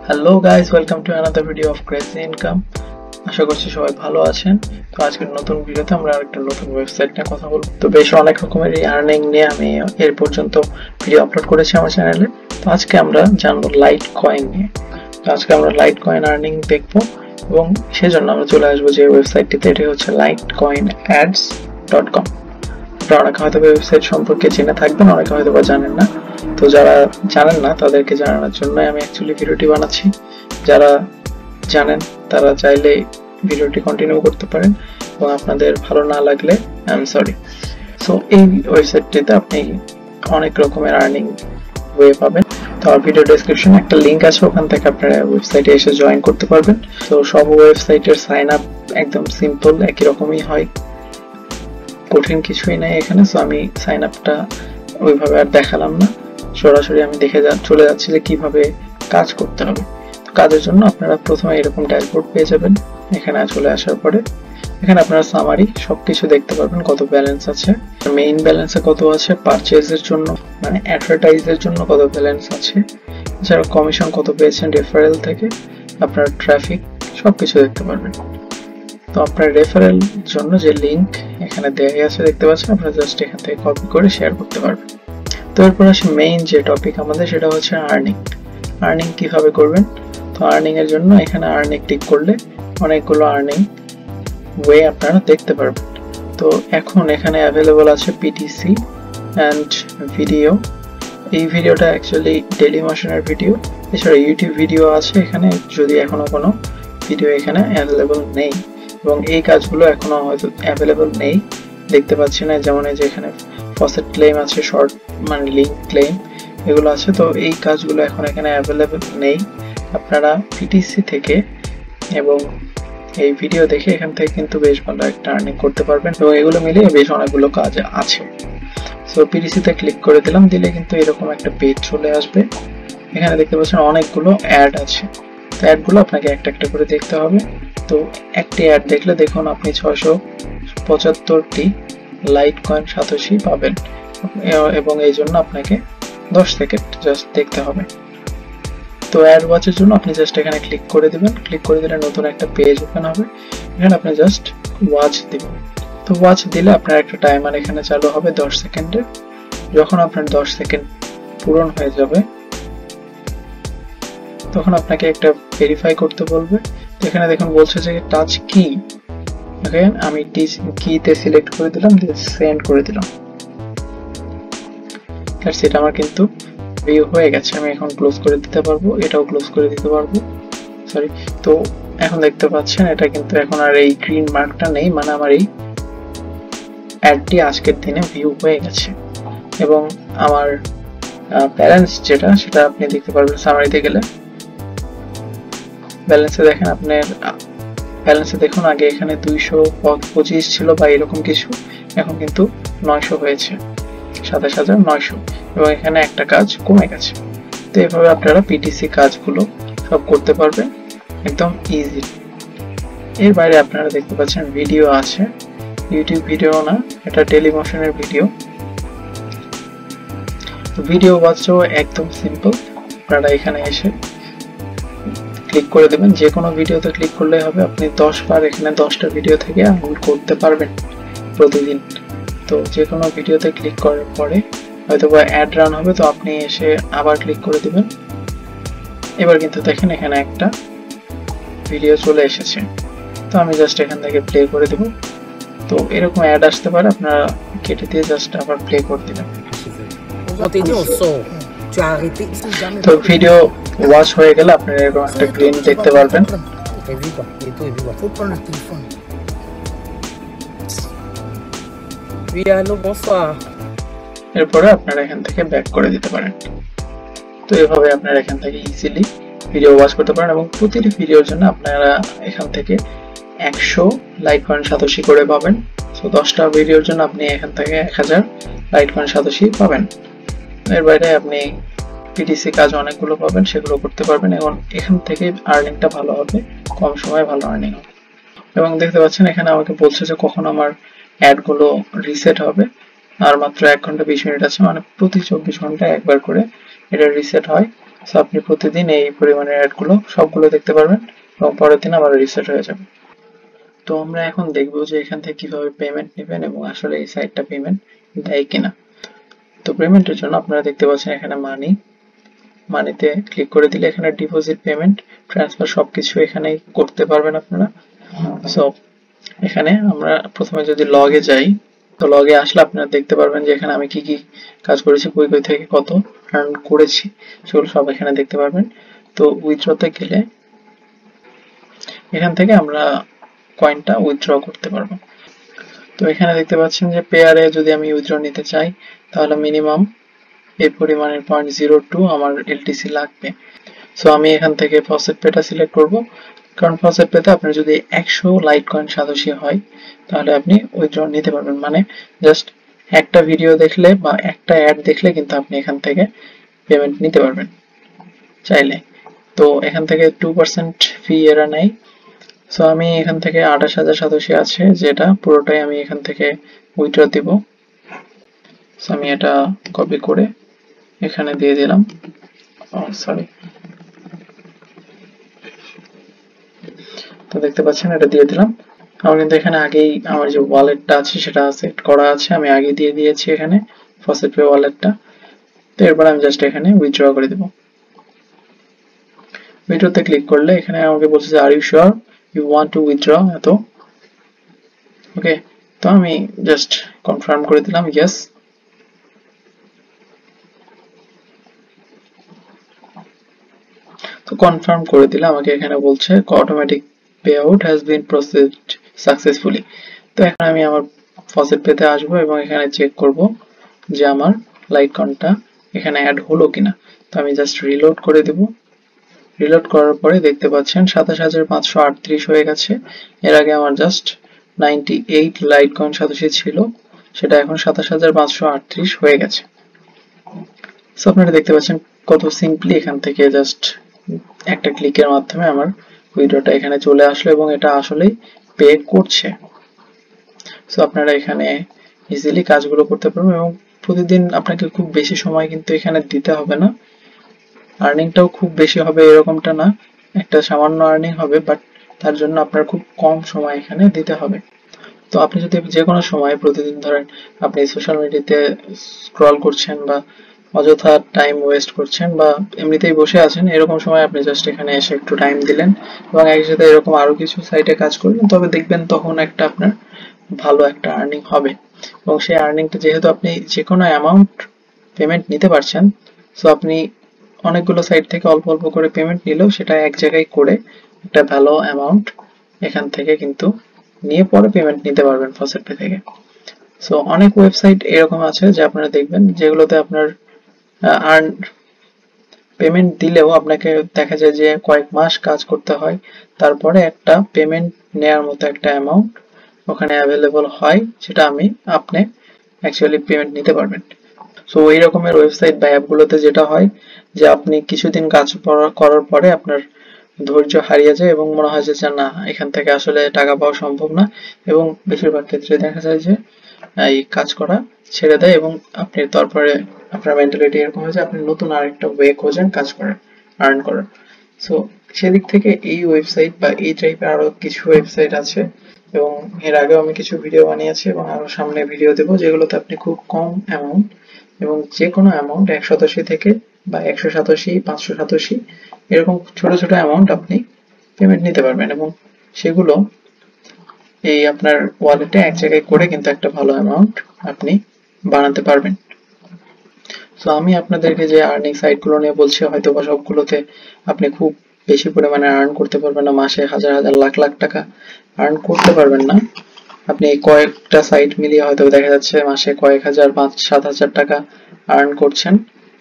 Hello guys, welcome to another video of crazy income. আশা করছি সবাই ভালো আছেন। তো আজকের নতুন ভিডিওতে আমরা আরেকটা নতুন ওয়েবসাইট নিয়ে কথা বলবো। তো বেশ অনেক রকমের আর্নিং নিয়ে আমি এর পর্যন্ত ভিডিও আপলোড করেছি আমার চ্যানেলে। তো আজকে আমরা জানবো লাইট কয়েন নিয়ে। তো আজকে আমরা লাইট কয়েন আর্নিং দেখবো এবং সেজন্য আমরা চলে আসবো যে ওয়েবসাইটটিতে, এটি হচ্ছে litecoinads.com। আপনারা অনেকে হয়তো ওয়েবসাইট সম্পর্কে জেনে থাকবেন, অনেকে হয়তো বা জানেন না। তো যারা জানেন না তাদেরকে জানানোর জন্য আমি অ্যাকচুয়ালি ভিডিওটি বানাচ্ছি। যারা জানেন তারা চাইলে ভিডিওটি কন্টিনিউ করতে পারেন এবং আপনাদের ভালো না লাগলে আই এম সরি। সো এই ওয়েবসাইটটিতে আপনি অনেক রকমের আর্নিং ওয়ে পাবেন। তো আমার ভিডিও ডেসক্রিপশনে একটা লিঙ্ক আছে, ওখান থেকে আপনারা ওয়েবসাইটে এসে জয়েন করতে পারবেন। তো সব ওয়েবসাইটের সাইন আপ একদম সিম্পল, একই রকমই হয়, কঠিন কিছুই নাই এখানে। সো আমি সাইন আপটা ওইভাবে আর দেখালাম না, সরাসরি আমি চলে যাচ্ছি যে কিভাবে কাজ করতে হবে। তো কাজের জন্য আপনারা প্রথমে এরকম ড্যাশবোর্ড পেয়ে যাবেন। এখানে চলে আসার পরে এখানে আপনারা সামারি সবকিছু দেখতে পারবেন, কত ব্যালেন্স আছে, মেইন ব্যালেন্সে কত আছে, পারচেজের জন্য মানে অ্যাডভার্টাইজের জন্য কত ব্যালেন্স আছে, এছাড়া কমিশন কত পেয়েছেন রেফারেল থেকে, আপনার ট্রাফিক সবকিছু দেখতে পারবেন। তো আপনার রেফারেল জন্য যে লিংক এখানে দেওয়া আছে দেখতে পাচ্ছেন, আপনারা জাস্ট এখান থেকে কপি করে শেয়ার করতে পারবেন। তো এরপর আসি মেইন যে টপিক আমাদের, সেটা হচ্ছে আর্নিং। আর্নিং কিভাবে করবেন? তো আর্নিং এর জন্য এখানে আর্নিং ক্লিক করলে অনেকগুলো আর্নিং ওয়ে আপনারা দেখতে পারবেন। তো এখন এখানে অ্যাভেলেবল আছে পিটিসি অ্যান্ড ভিডিও। এই ভিডিওটা অ্যাকচুয়ালি ডেলি মোশনের ভিডিও, এছাড়া ইউটিউব ভিডিও আছে এখানে, যদি এখনো কোনো ভিডিও এখানে অ্যাভেলেবল নেই এবং এই কাজগুলো এখনো হয়তো অ্যাভেলেবল নেই, দেখতে পাচ্ছি না। যেমন এই যে এখানে ফসেট ক্লেম আছে, শর্ট মানে লিঙ্ক ক্লেম, এগুলো আছে। তো এই কাজগুলো এখন এখানে অ্যাভেলেবল নেই। আপনারা পিটিসি থেকে এবং এই ভিডিও দেখে এখান থেকে কিন্তু বেশ ভালো একটা আর্নিং করতে পারবেন এবং এগুলো মিলিয়ে বেশ অনেকগুলো কাজ আছে। সো পিটিসিতে ক্লিক করে দিলাম, দিলে কিন্তু এরকম একটা পেজ চলে আসবে। এখানে দেখতে পাচ্ছেন অনেকগুলো অ্যাড আছে। তো অ্যাডগুলো আপনাকে একটা একটা করে দেখতে হবে। তো একটি অ্যাড দেখলে দেখুন আপনি 675টি লাইট কয়েন সাতোশি পাবেন এবং এই জন্য আপনাকে 10 সেকেন্ড জাস্ট দেখতে হবে। তো অ্যাড ওয়াচের জন্য আপনি জাস্ট এখানে ক্লিক করে দিবেন। ক্লিক করে দিলে নতুন একটা পেজ ওপেন হবে, এখানে আপনি জাস্ট ওয়াচ দিবেন। তো ওয়াচ দিলে আপনার একটা টাইমার এখানে চালু হবে 10 সেকেন্ডের। যখন আপনার 10 সেকেন্ড পূরণ হয়ে যাবে তখন আপনাকে একটা ভেরিফাই করতে বলবে। তো এখানে দেখুন বলছে যে টাচ কি, ওকে আমি কিতে সিলেক্ট করে দিলাম, দিয়ে সেন্ড করে দিলাম। সেটা আমার কিন্তু ভিউ হয়ে গেছে। আমি এখন ক্লোজ করে দিতে পারবো, এটাও ক্লোজ করে দিতে পারবো, সরি। তো এখন দেখতে পাচ্ছেন এটা কিন্তু এখন আর এই গ্রিন মার্কটা নেই, মানে আমার এই অ্যাডটি আজকের দিনে ভিউ হয়ে গেছে এবং আমার ব্যালেন্স যেটা সেটা আপনি দেখতে পারবেন সামারিতে গেলে। ব্যালেন্সে দেখেন, আপনার ব্যালেন্সে দেখুন আগে এখানে 225 ছিল বা এরকম কিছু, এখন কিন্তু 900 হয়েছে, 27,900 এবং এখানে একটা কাজ কমে গেছে। তো এভাবে আপনারা পিটিসি কাজগুলো সব করতে পারবেন একদম ইজি। এর বাইরে আপনারা দেখতে পাচ্ছেন ভিডিও আছে, ইউটিউব ভিডিও না, এটা ডেলি মোশনের ভিডিও। ভিডিও ওয়াচও একদম সিম্পল, আপনারা এখানে এসে ক্লিক করে দেবেন, যে কোনো ভিডিওতে ক্লিক করলেই হবে। আপনি 10 বার এখানে 10টা ভিডিও থেকে আর্ন করতে পারবেন প্রতিদিন। তো যে কোনো ভিডিওতে ক্লিক করার পরে হয়তো বা অ্যাড রান হবে, তো আপনি এসে আবার ক্লিক করে দিবেন। এবার কিন্তু দেখেন এখানে একটা ভিডিও চলে এসেছে। তো আমি জাস্ট এখান থেকে প্লে করে দেব। তো এরকম অ্যাড আসতে পারে, আপনারা কেটে দিয়ে জাস্ট আবার প্লে করে দিবেন। তো ভিডিও ওয়াচ হয়ে গেলে আপনারা এরকম একটা গ্রিন দেখতে পারবেন। এরপরে আপনারা এখান থেকে ব্যাক করে দিতে পারেন। তো এভাবে আপনারা এখান থেকে ইজিলি ভিডিও ওয়াচ করতে পারেন এবং প্রতিটি ভিডিওর জন্য আপনারা এখান থেকে 100 লাইট কয়েন সাতোশি করে পাবেন। তো 10টা ভিডিওর জন্য আপনি এখান থেকে 1000 লাইট কয়েন সাতোশি পাবেন। এর বাইরে আপনি পিটিসি কাজ অনেকগুলো পাবেন, সেগুলো করতে পারবেন এবং এখান থেকে আর্নিংটা ভালো হবে, কম সময়ে ভালো আর্নিং হবে। এবং দেখতে পাচ্ছেন এখানে আমাকে বলছে যে কখন আমার অ্যাডগুলো রিসেট হবে। আর মাত্র 1 ঘন্টা 20 মিনিট আছে, মানে প্রতি 24 ঘন্টায় একবার করে এটা রিসেট হয়। সো আপনি প্রতিদিন এই পরিমাণের অ্যাডগুলো সবগুলো দেখতে পারবেন এবং পরের দিন আবার রিসেট হয়ে যাবে। তো আমরা এখন দেখব যে এখান থেকে কিভাবে পেমেন্ট নেবেন এবং আসলে এই সাইটটা পেমেন্ট দেয় কিনা। তো পেমেন্টের জন্য আপনারা দেখতে পাচ্ছেন এখানে মানিতে ক্লিক করে দিলে এখানে ডিপোজিট, পেমেন্ট, ট্রান্সফার সবকিছু এখানেই করতে পারবেন আপনারা। সো এখানে আমরা প্রথমে যদি লগে যাই, তো লগে আসলে আপনারা দেখতে পারবেন যে এখানে আমি কি কি কাজ করেছি, কই থেকে কত আর্ন করেছি সেগুলো সব এখানে দেখতে পারবেন। তো উইথড্রতে গেলে এখান থেকে আমরা কয়েনটা উইথড্র করতে পারবো। তো এখানে দেখতে পাচ্ছেন যে পেয়ারে যদি আমি উইথড্র নিতে চাই তাহলে মিনিমাম এই পরিমাণের 0.02 আমার এলটিসি লাগবে। সো আমি এখান থেকে ফসেটপেটা সিলেক্ট করব, কারণ ফসেটপেতে আপনার যদি 100 লাইটকয়েন সাতোশি হয় তাহলে আপনি উইথড্র নিতে পারবেন। মানে জাস্ট একটা ভিডিও দেখলে বা একটা অ্যাড দেখলে কিন্তু আপনি এখান থেকে পেমেন্ট নিতে পারবেন চাইলে। তো এখান থেকে 2% ফি এরা নেয়। সো আমি এখান থেকে 28,000 সাতোশি আছে, যেটা পুরোটাই আমি এখান থেকে উইথড্র দিব। সো আমি এটা কপি করে এখানে দিয়ে দিলাম। সরি, তো দেখতে পাচ্ছেন এটা দিয়ে দিলাম। আমার কিন্তু এখানে আগেই আমার যে ওয়ালেটটা আছে সেটা সেট করা আছে, আমি আগে দিয়ে দিয়েছি এখানে ফসেটপে ওয়ালেটটা। তো এরপর আমি জাস্ট এখানে উইথড্র করে দেব। উইথড্রতে ক্লিক করলে এখানে আমাকে বলছে যে are you sure you want to withdraw এত। ওকে, তো আমি জাস্ট কনফার্ম করে দিলাম ইয়েস। তো কনফার্ম করে দিলে আমাকে এখানে বলছে automatic pay out has been processed successfully. তো এখন আমি আমার ফসেটপেতে আসবো এবং এখানে চেক করব যে আমার লাইটকয়েনটা এখানে অ্যাড হলো কিনা। তো আমি জাস্ট রিলোড করে দেব। রিলোড করার পরে দেখতে পাচ্ছেন 27,538 হয়ে গেছে। এর আগে আমার জাস্ট 98 লাইটকয়েন সাতোশি ছিল, সেটা এখন 27,538 হয়ে গেছে। সো আপনারা দেখতে পাচ্ছেন কত সিম্পলি এখান থেকে জাস্ট একটা ক্লিকের মাধ্যমে আমার উইথড্রটা এখানে চলে আসলো এবং এটা আসলেই পে করছে। সো আপনারা এখানে ইজিলি কাজগুলো করতে পারবেন এবং প্রতিদিন আপনাকে খুব বেশি সময় কিন্তু এখানে দিতে হবে না। আর্নিংটাও খুব বেশি হবে এরকমটা না, একটা সামান্য আর্নিং হবে, বাট তার জন্য আপনার খুব কম সময় এখানে দিতে হবে। তো আপনি যদি যে কোনো সময় প্রতিদিন ধরেন আপনি সোশ্যাল মিডিয়াতে স্ক্রল করছেন বা অযথা টাইম ওয়েস্ট করছেন বা এমনিতেই বসে আছেন, এরকম সময় আপনি জাস্ট এখানে এসে একটু টাইম দিলেন এবং একসাথে এরকম আরো কিছু সাইটে কাজ করলেন, তবে দেখবেন তখন একটা আপনার ভালো একটা আর্নিং হবে। এবং সেই আর্নিংটা যেহেতু আপনি যে কোনো অ্যামাউন্ট পেমেন্ট নিতে পারছেন, সো আপনি অনেকগুলো সাইট থেকে অল্প অল্প করে পেমেন্ট নিলেও সেটা এক জায়গায় করে একটা ভালো অ্যামাউন্ট এখান থেকে কিন্তু নিয়ে পরে পেমেন্ট নিতে পারবেন ফসেটপে থেকে। সো অনেক ওয়েবসাইট এরকম আছে যে আপনারা দেখবেন যেগুলোতে আপনার আর্ন পেমেন্ট দিলেও আপনাকে দেখা যায় যে কয়েক মাস কাজ করতে হয়, তারপরে একটা পেমেন্ট নেয়ার মতো একটা অ্যামাউন্ট ওখানে অ্যাভেলেবল হয়, যেটা আপনি অ্যাকচুয়ালি পেমেন্ট নিতে পারবেন। সো এই রকমের ওয়েবসাইট বা অ্যাপগুলোতে যেটা হয় যে আপনি কিছুদিন কাজ করার পরে আপনার ধৈর্য হারিয়ে যায় এবং মনে হয় যে না, এখান থেকে আসলে টাকা পাওয়া সম্ভব না, এবং বেশিরভাগ ক্ষেত্রে দেখা যায় যে এই কাজ করা ছেড়ে দেয় এবং আপনি তারপরে আপনার মেন্টালিটি এরকম হয় যে আপনি নতুন আরেকটা ওয়ে খোঁজেন কাজ করার, আর্ন করার। সো সেদিক থেকে এই ওয়েবসাইট বা এই টাইপের আরো কিছু ওয়েবসাইট আছে এবং এর আগেও আমি কিছু ভিডিও বানিয়েছি এবং আরো সামনে ভিডিও দেবো যেগুলোতে আপনি খুব কম অ্যামাউন্ট এবং যে কোনো অ্যামাউন্ট 1 সাতোশি থেকে বা 100 সাতোশি, 500 সাতোশি, এরকম ছোট ছোট অ্যামাউন্ট আপনি পেমেন্ট নিতে পারবেন এবং সেগুলো এই আপনার ওয়ালেটে এক জায়গায় করে কিন্তু একটা ভালো অ্যামাউন্ট আপনি বানাতে পারবেন। সো আমি আপনাদেরকে যে আর্নিং সাইটগুলো নিয়ে বলছি হয়তো বা সবগুলোতে আপনি খুব বেশি পরিমাণে আর্ন করতে পারবেন না, মাসে হাজার হাজার লাখ লাখ টাকা আর্ন করতে পারবেন না। আপনি কয়েকটা সাইট মিলিয়ে হয়তো দেখা যাচ্ছে মাসে কয়েক হাজার, 5-7 হাজার টাকা আর্ন করছেন,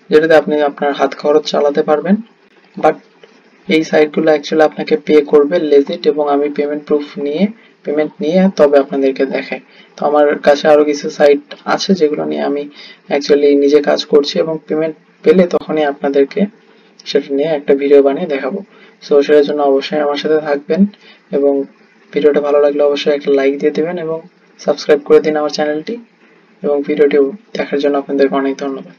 যেটাতে আপনি আপনার হাত খরচ চালাতে পারবেন। বাট এই সাইটগুলো অ্যাকচুয়ালি আপনাকে পে করবে লেজিট এবং আমি পেমেন্ট নিয়ে তবে আপনাদেরকে দেখাই। তো আমার কাছে আরো কিছু সাইট আছে যেগুলো নিয়ে আমি অ্যাকচুয়ালি নিজে কাজ করছি এবং পেমেন্ট পেলে তখনই আপনাদেরকে সেটা নিয়ে একটা ভিডিও বানিয়ে দেখাবো। সো সেটার জন্য অবশ্যই আমার সাথে থাকবেন এবং ভিডিওটা ভালো লাগলে অবশ্যই একটা লাইক দিয়ে দেবেন এবং সাবস্ক্রাইব করে দিন আমার চ্যানেলটি, এবং ভিডিওটি দেখার জন্য আপনাদেরকে অনেক ধন্যবাদ।